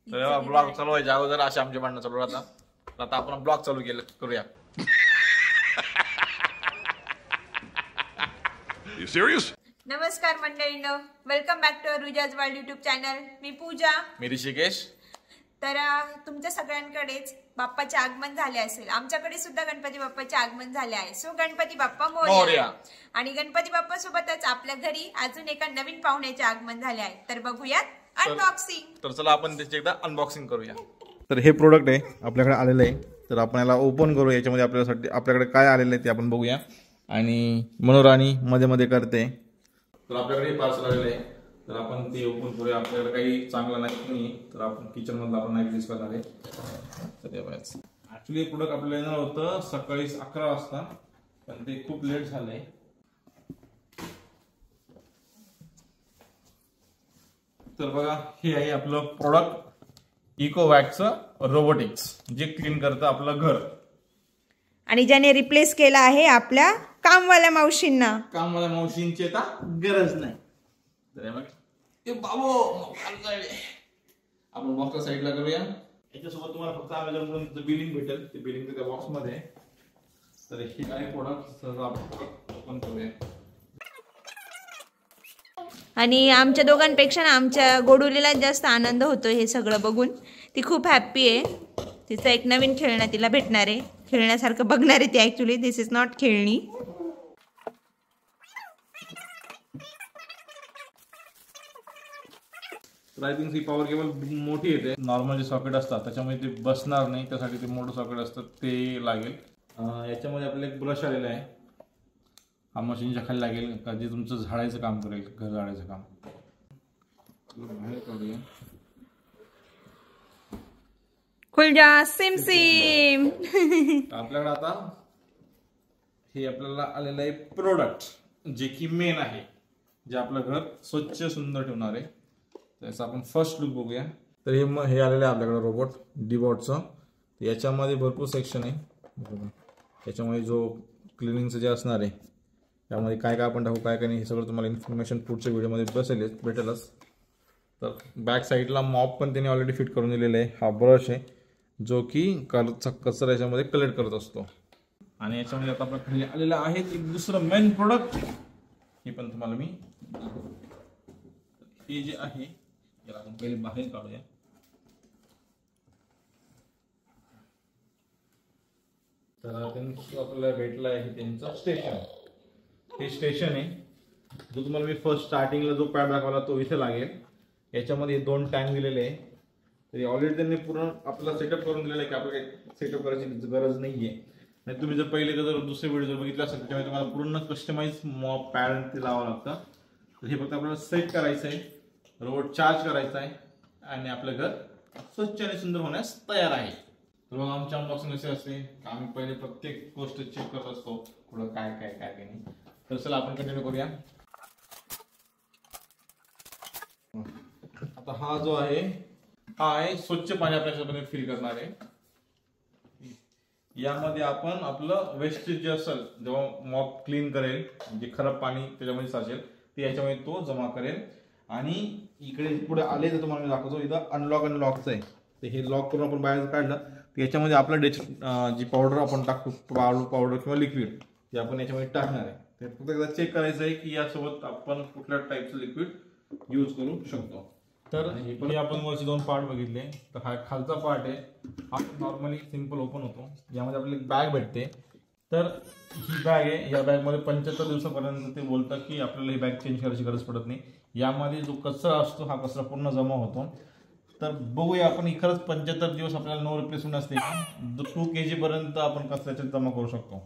तर ब्लॉग चालू व्हायच्या अगोदर असे आमचे भांडणं चालू राहतात. आता आपण ब्लॉग चालू करूया. You serious? नमस्कार मंडळींनो, welcome back to Ruja's world YouTube channel. मी पूजा. मी ऋषिकेश. तर तुमच्या सगळ्यांकडेच बाप्पाचे आगमन झाले असेल. आमच्याकडे सुद्धा गणपती बाप्पाचे आगमन झाले आहे. सो गणपती बाप्पा मोरया. आणि गणपती बाप्पा सोबतच आपल्या घरी अजून एका नवीन पाहुण्याचे आगमन झाले आहे. तर बघूयात अनबॉक्सिंग. तर चला आपण त्याची एकदा अनबॉक्सिंग करूया. तर हे प्रोडक्ट आहे आपल्याकडे आलेलं आहे. तर आपण याला ओपन करू. याच्यामध्ये आपल्याकडे काय आलेलं आहे ते आपण बघूया. आणि मनोराणी मध्ये मध्ये करते. तर आपल्याकडे पार्सल आलेलं आहे. तर आपण ते ओपन करूया. आपल्याकडे काही चांगलं नाही तर आपण किचन मधला आपण नाही यूज करणार आहे. ऍक्च्युली प्रोडक्ट आपल्याला येणार होतं सकाळी 11 वाजता, पण ते खूप लेट झालंय. तर बघा, हे आहे आपलं प्रोडक्ट इकोवॅक्सचं रोबोटिक्स, जे क्लीन करतं आपलं घर. आणि ज्याने रिप्लेस केला आहे आपल्या कामवाल्या मावशींना. कामवाल्या मावशींची आता गरज नाही. आपण बॉक्सच्या साईडला करूया. याच्यासोबत तुम्हाला फक्त अमेझॉन बिलिंग भेटेल. ते बिलिंग त्या बॉक्स मध्ये. तर हे आहे प्रोडक्ट. आपण ओपन करूया. आणि आमच्या दोघांपेक्षा ना आमच्या गोडुलीला जास्त आनंद होतो हे सगळं बघून. ती खूप हॅप्पी आहे. तिचं एक नवीन खेळणं तिला भेटणार आहे. खेळण्यासारखं बघणार आहे ती. ऍक्च्युली दिस इज नॉट खेळणी. I think he power cable मोठी येते. नॉर्मल जे सॉकेट असतात त्याच्यामध्ये ते बसणार नाही. त्यासाठी ते मोठं सॉकेट असतं ते लागेल. याच्यामध्ये आपल्याला एक ब्रश आलेला आहे. हा मशीनच्या खाली लागेल का जे तुमचं झाडायचं काम करेल, घर झाडायचं काम. बाहेर काढूया. खुलजा सिम सिम. आपल्याकडे आता हे आपल्याला आलेलं आहे प्रोडक्ट, जे की मेन आहे, जे आपलं घर स्वच्छ सुंदर ठेवणार आहे. त्याचा आपण फर्स्ट लुक बघूया. तर हे आलेलं आहे आपल्याकडे रोबोट डीबॉटचं. याच्यामध्ये भरपूर सेक्शन आहे. त्याच्यामध्ये जो क्लिनिंगचं जे असणार आहे त्यामध्ये काय काय आपण टाकू काय काय नाही हे सगळं तुम्हाला इन्फॉर्मेशन पुढच्या व्हिडिओमध्ये भेटेलच. तर बॅक साईडला मॉप पण त्यांनी ऑलरेडी फिट करून दिलेलं आहे. हा ब्रश आहे जो की कचरा याच्यामध्ये कलेक्ट करत असतो. आणि याच्यामध्ये आता आपल्या खाली आलेलं आहे एक दुसरं मेन प्रोडक्ट. हे पण तुम्हाला मी हे जे आहे याला आपण पहिले बाहेर काढूया. तर त्यांचं आपल्याला भेटलं आहे त्यांचं स्टेशन. हे स्टेशन आहे जो तुम्हाला मी फर्स्ट स्टार्टिंगला जो पॅड दाखवला तो इथे लागेल. याच्यामध्ये 2 टँक दिलेले आहे. तरी ऑलरेडी त्यांनी पूर्ण आपल्याला सेटअप करून दिलेलं आहे की आपल्याला काही सेटअप करायची गरज नाहीये. नाही तुम्ही जर पहिले जर दुसरे व्हिडिओ जर बघितला असेल त्याच्यामध्ये तुम्हाला पूर्ण कस्टमाइज मॉप पॅड ते लावावं लागतं. तर हे फक्त आपल्याला सेट करायचं आहे, रोबोट चार्ज करायचा आहे आणि आपलं घर स्वच्छ आणि सुंदर होण्यास तयार आहे. तर मग आमच्या अनबॉक्सिंग असे असते आम्ही पहिले प्रत्येक गोष्ट चेक करत असतो पुढं काय काय काय काय नाही. तर चला आपण कंटिन्यू करूया. आता हा जो आहे हा आहे स्वच्छ पाणी आपल्याला फिल करणार आहे. यामध्ये आपण आपलं वेस्टेज जे असेल जेव्हा मॉप क्लीन करेल जे खराब पाणी त्याच्यामध्ये साचेल ते याच्यामध्ये तो जमा करेल. आणि इकडे पुढे आले तर तुम्हाला मी दाखवतो. इथं अनलॉकचं आहे. तर हे लॉक करून आपण बाहेर काढलं तर याच्यामध्ये आपलं जी पावडर आपण टाकतो पावडर किंवा लिक्विड ते आपण याच्यामध्ये टाकणार आहे. ते फक्त एकदा चेक करायचं आहे की यासोबत आपण कुठल्या टाईपचं लिक्विड यूज करू शकतो. तर हे आपण वरचे 2 पार्ट बघितले. तर हा खालचा पार्ट आहे. हा नॉर्मली सिंपल ओपन होतो. यामध्ये आपल्याला एक बॅग भेटते. तर ही बॅग आहे. या बॅगमध्ये 75 दिवसापर्यंत ते बोलतात की आपल्याला ही बॅग चेंज करायची गरज पडत नाही. यामध्ये जो कचरा असतो हा कचरा पूर्ण जमा होतो. तर बघूया आपण खरंच 75 दिवस आपल्याला नो रिप्लेसमेंट असते. 2 kg पर्यंत आपण कचऱ्याचे जमा करू शकतो.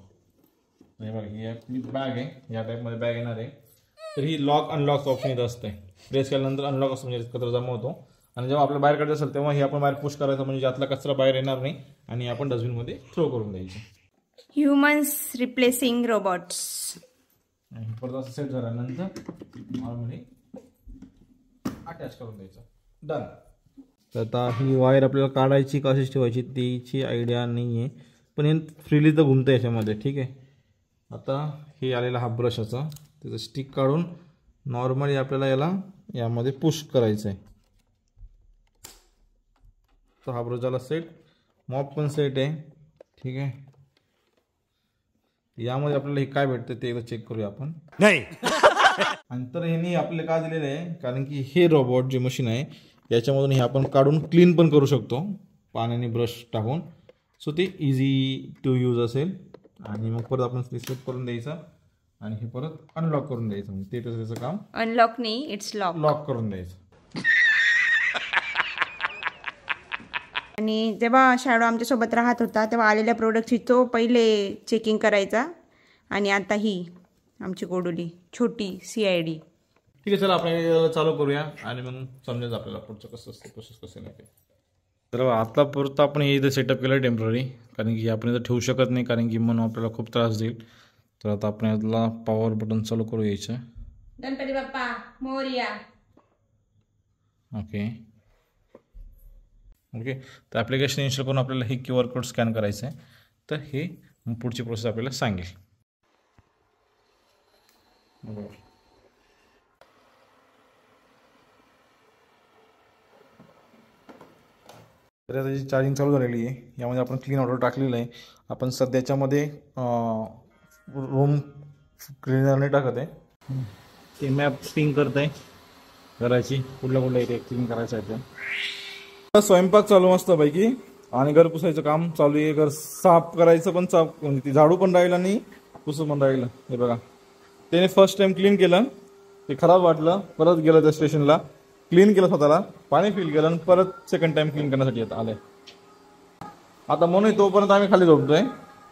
हे बघा ही आपली बॅग आहे. या टाईपमध्ये बॅग येणार आहे. तर ही लॉक अनलॉक ऑप्शन येत असते. प्रेस केल्यानंतर अनलॉक असतो म्हणजे कचरा जमा होतो. आणि जेव्हा आपल्याला बाहेर काढायचं असेल तेव्हा हे आपण बाहेर पुश करायचं म्हणजे यातला कचरा बाहेर येणार नाही आणि आपण डस्टबिनमध्ये थ्रो करून द्यायचे. Humans replacing robots. परत असं सेट झाल्यानंतर नॉर्मली अटॅच करून द्यायचं. डन. तर आता ही वायर आपल्याला काढायची कशी ठेवायची त्याची आयडिया नाही आहे, पण हे फ्रीली तर घुमतं याच्यामध्ये. ठीक आहे. आता हे आलेला हा ब्रशाचा त्याचं स्टिक काढून नॉर्मली आपल्याला याला यामध्ये पुश करायचं आहे. तर हा ब्रश झाला सेट, मॉप पण सेट आहे. ठीक आहे, यामध्ये आपल्याला हे काय भेटतं ते एकदा चेक करूया आपण. नाही आणि तर ह्यांनी आपल्याला काय दिलेलं आहे, कारण की हे रोबोट जे मशीन आहे याच्यामधून हे आपण काढून क्लीन पण करू शकतो पाण्याने ब्रश टाकून. सो ते इझी टू यूज असेल. आणि मग परत आपण सेट करून द्यायचं आणि हे परत अनलॉक करून द्यायचं. म्हणजे ते त्याचं काम अनलॉक नाही, इट्स लॉक, लॉक करून द्यायचं. आणि जेव्हा शॅडो आमच्यासोबत राहत होता तेव्हा आलेल्या प्रोडक्टची तो पहिले चेकिंग करायचा. आणि आता ही आमची गोडुली छोटी CID. ठीक आहे, चला आपण चालू करूया आणि मग समजेल आपल्याला पुढचं कसं असतं, प्रोसेस कसं नाही. तर आता पुरतं आपण हे इथं सेटअप केलं टेम्पररी, कारण की आपण इथं ठेवू शकत नाही, कारण की म्हणून आपल्याला खूप त्रास देईल. तर आता आपण यातला पॉवर बटन चालू करू यायचं. गणपती बाप्पा मोरया. ओके ओके, तर ॲप्लिकेशन इन्स्टॉल करून आपल्याला हे QR कोड स्कॅन करायचं आहे. तर हे पुढची प्रोसेस आपल्याला सांगेल. बरोबर, तर आता जी चार्जिंग चालू झालेली आहे, यामध्ये आपण क्लीन ऑर्डर टाकलेलं आहे. आपण सध्याच्यामध्ये रूम क्लिनर नाही टाकत आहे, ते मॅप स्टिंग करत आहे घराची, कुठल्या एरिया क्लीन करायचं आहे ते. स्वयंपाक चालू मस्त पैकी आणि घर पुसायचं काम चालू आहे. घर साफ करायचं पण म्हणजे ती झाडू पण राहिलं आणि पुसू पण राहिलं. हे बघा, त्याने फर्स्ट टाइम क्लीन केलं, ते खराब वाटलं, परत गेलं त्या स्टेशनला, क्लीन केलं स्वतःला, पाणी फिल केलं आणि परत सेकंड टाइम क्लीन करण्यासाठी आलंय. आता म्हणून तोपर्यंत आम्ही खाली झोपतोय.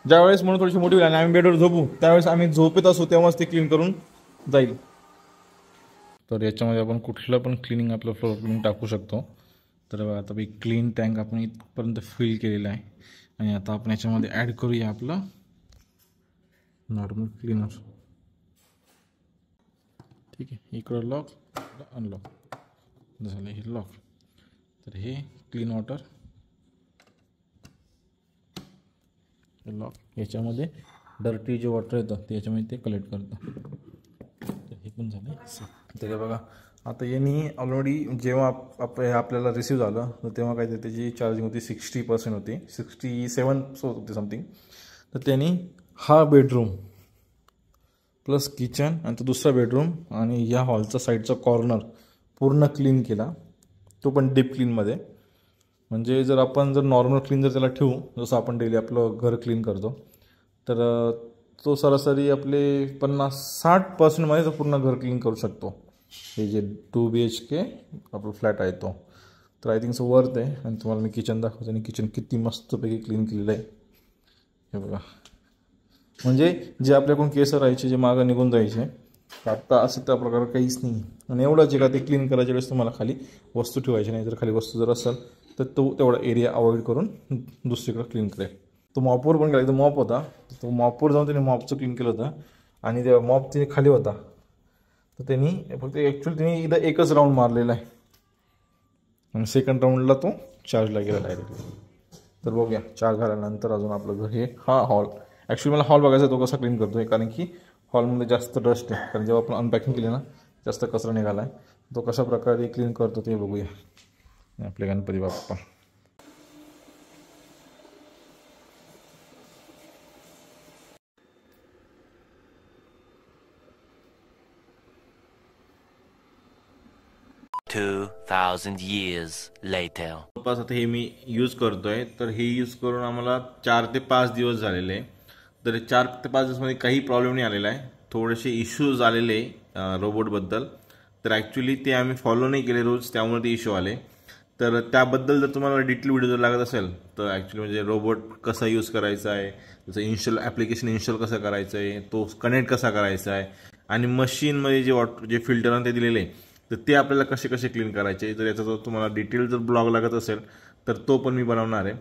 ज्यावेळेस म्हणून थोडीशी मोठी होईल आणि आम्ही बेडवर झोपू, त्यावेळेस आम्ही झोपेत असू तेव्हाच ते क्लीन करून जाईल. तर याच्यामध्ये आपण कुठलं पण क्लिनिंग आपलं फ्लोर क्लीनिंग टाकू शकतो. तर आता क्लीन टँक आपण इथपर्यंत फिल केलेला आहे आणि आता आपण याच्यामध्ये ॲड करूया आपलं नॉर्मल क्लीनर. ठीक आहे, इकडं लॉक अनलॉक झालं, हे लॉक. तर हे क्लीन वॉटर लॉक, याच्यामध्ये डर्टी जे वॉटर येतं ते याच्यामध्ये ते कलेक्ट करतं. तर हे पण झालं. तर बघा, आता यांनी ऑलरेडी जेव्हा आपल्याला रिसीव्ह झालं तर तेव्हा काय ते त्याची चार्जिंग होती 60% होती, 67 होती समथिंग. तर त्यांनी हा बेडरूम प्लस किचन आणि तो दुसरा बेडरूम आणि या हॉलचा साईडचा कॉर्नर पूर्ण क्लीन केला, तो पण डीप क्लीनमध्ये. म्हणजे जर आपण नॉर्मल क्लीन जर त्याला ठेवू, जसं आपण डेली आपलं घर क्लीन करतो, तर तो सरासरी आपले 50-60% मध्ये पूर्ण घर क्लीन करू शकतो. हे जे 2 BHK आपलं फ्लॅट आहे तो. तर आय थिंक सो वर्थ आहे. आणि तुम्हाला मी किचन दाखवतो आणि किचन किती मस्तपैकी क्लीन केलेलं आहे. हे बघा, म्हणजे जे आपल्याकडून केस राहायचे, जे मागं निघून जायचे, आता असं त्या प्रकार काहीच नाही. आणि एवढंच आहे का ते क्लीन करायच्या वेळेस तुम्हाला खाली वस्तू ठेवायची नाही. जर खाली वस्तू जर असेल तर तो तेवढा एरिया अवॉइड करून दुसरीकडे क्लीन करेल. तो मॉपवर पण गेला, तो मॉप होता, तो मॉपवर जाऊन त्याने मॉपचं क्लीन केलं होतं आणि ते मॉप तिने खाली होता. तर त्यांनी फक्त ॲक्च्युअली त्यांनी एकदा एकच राऊंड मारलेला आहे आणि सेकंड राऊंडला तो चार्जला गेला डायरेक्टली. तर बघूया चार्ज झाल्यानंतर अजून आपलं घर. हे हा हॉल, ॲक्च्युली मला हॉल बघायचा तो कसा क्लीन करतो आहे, कारण की हॉलमध्ये जास्त डस्ट आहे. कारण जेव्हा आपण अनपॅकिंग केली ना, जास्त कचरा निघाला आहे. तो कशा प्रकारे क्लीन करतो ते बघूया. आपले गणपती बाप्पा. 2000 years later. आता हे मी यूज करतोय, तर हे यूज करून आम्हाला 4 ते 5 दिवस झालेले आहे. तर 4 ते 5 दिवसमध्ये काही प्रॉब्लेम नाही आलेला आहे. थोडेसे इश्यूज आलेले रोबोटबद्दल, तर ॲक्च्युली ते आम्ही फॉलो नाही केले रोज, त्यामुळे ते इश्यू आले. तर त्याबद्दल जर तुम्हाला डिटेल व्हिडिओ जर लागत असेल तर ॲक्च्युली म्हणजे रोबोट कसा यूज करायचा आहे, त्याचं इन्स्टॉल ॲप्लिकेशन इन्स्टॉल कसं करायचं आहे, तो कनेक्ट कसा करायचा आहे, आणि मशीनमध्ये जे जे फिल्टर ते दिलेले तर ते आपल्याला कसे कसे क्लीन करायचे, जर याचा जर तुम्हाला डिटेल जर ब्लॉग लागत असेल तर तो पण मी बनवणार आहे.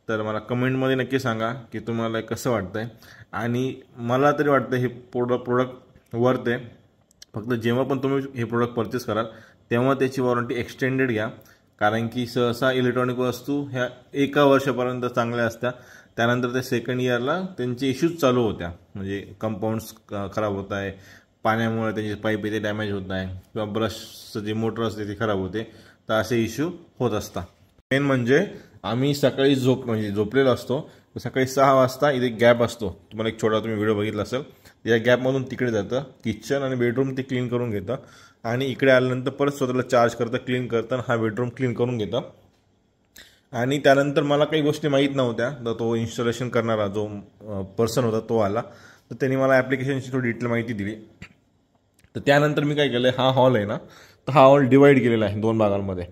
तर मला कमेंटमध्ये नक्की सांगा की तुम्हाला कसं वाटतं आहे. आणि मला तरी वाटतं हे प्रोडक्ट वर्थ आहे. फक्त जेव्हा पण तुम्ही हे प्रोडक्ट परचेस कराल तेव्हा त्याची वॉरंटी एक्सटेंडेड घ्या, कारण की सहसा इलेक्ट्रॉनिक वस्तू ह्या 1 वर्षापर्यंत चांगल्या असत्या. त्यानंतर ते सेकंड इयरला त्यांचे इश्यूज चालू होत्या, म्हणजे कंपाऊंड्स खराब होत आहे, पाण्यामुळे त्यांचे पाईप ते डॅमेज होत आहे, किंवा ब्रशचं जे मोटर असते ती खराब होते. तर असे इश्यू होत असतात. मेन म्हणजे आम्ही सकाळी झोपलेलो असतो. सकाळी 6 वाजता इथे गॅप असतो, तुम्हाला एक छोटा तुम्ही व्हिडिओ बघितला असेल. या गॅपमधून तिकडे जातं, किचन आणि बेडरूम ते क्लीन करून घेतं आणि इकडे आल्यानंतर परत स्वतःला चार्ज करतं, क्लीन करतं, हा बेडरूम क्लीन करून घेतं. आणि त्यानंतर मला काही गोष्टी माहीत नव्हत्या, तर तो इन्स्टॉलेशन करणारा जो पर्सन होता तो आला, तर त्यांनी मला ॲप्लिकेशनची थोडी डिटेल माहिती दिली. तर त्यानंतर मी काय केलं, हा हॉल आहे ना, तर हा हॉल डिवाईड केलेला आहे 2 भागांमध्ये.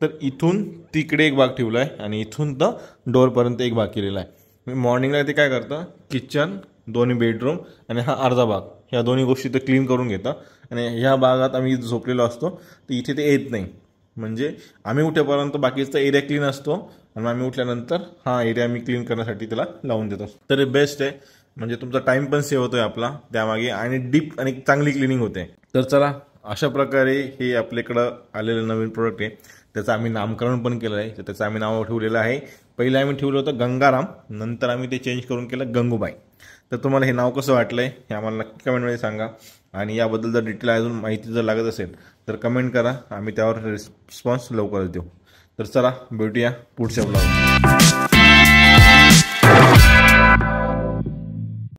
तर इथून तिकडे एक भाग ठेवला आहे आणि इथून तर डोअरपर्यंत एक भाग केलेला आहे. मी मॉर्निंगला ते काय करतं, किचन, दोन्ही बेडरूम आणि हा अर्धा भाग, ह्या दोन्ही गोष्टी तर क्लीन करून घेतं. आणि ह्या भागात आम्ही झोपलेलो असतो, तर इथे ते येत नाही. म्हणजे आम्ही उठेपर्यंत बाकीचा एरिया क्लीन असतो आणि आम्ही उठल्यानंतर हा एरिया मी क्लीन करण्यासाठी त्याला लावून देतो. तर हे बेस्ट आहे, म्हणजे तुमचा टाईम पण सेव्ह होतोय आपला त्यामागे आणि डीप आणि चांगली क्लिनिंग होते. तर चला, अशा प्रकारे हे आपल्याकडं आलेलं नवीन प्रोडक्ट आहे, त्याचं आम्ही नामकरण पण केलं आहे. तर त्याचं आम्ही नाव ठेवलेलं आहे, पहिलं आम्ही ठेवलं होतं गंगाराम, नंतर आम्ही ते चेंज करून केलं गंगूबाई. तर तुम्हाला हे नाव कसं वाटलं आहे हे आम्हाला नक्की कमेंटमध्ये सांगा. आणि याबद्दल जर डिटेल अजून माहिती जर लागत असेल तर कमेंट करा, आम्ही त्यावर रिस्पॉन्स लवकरच देऊ. तर चला, भेटूया पुढच्या ब्लॉग.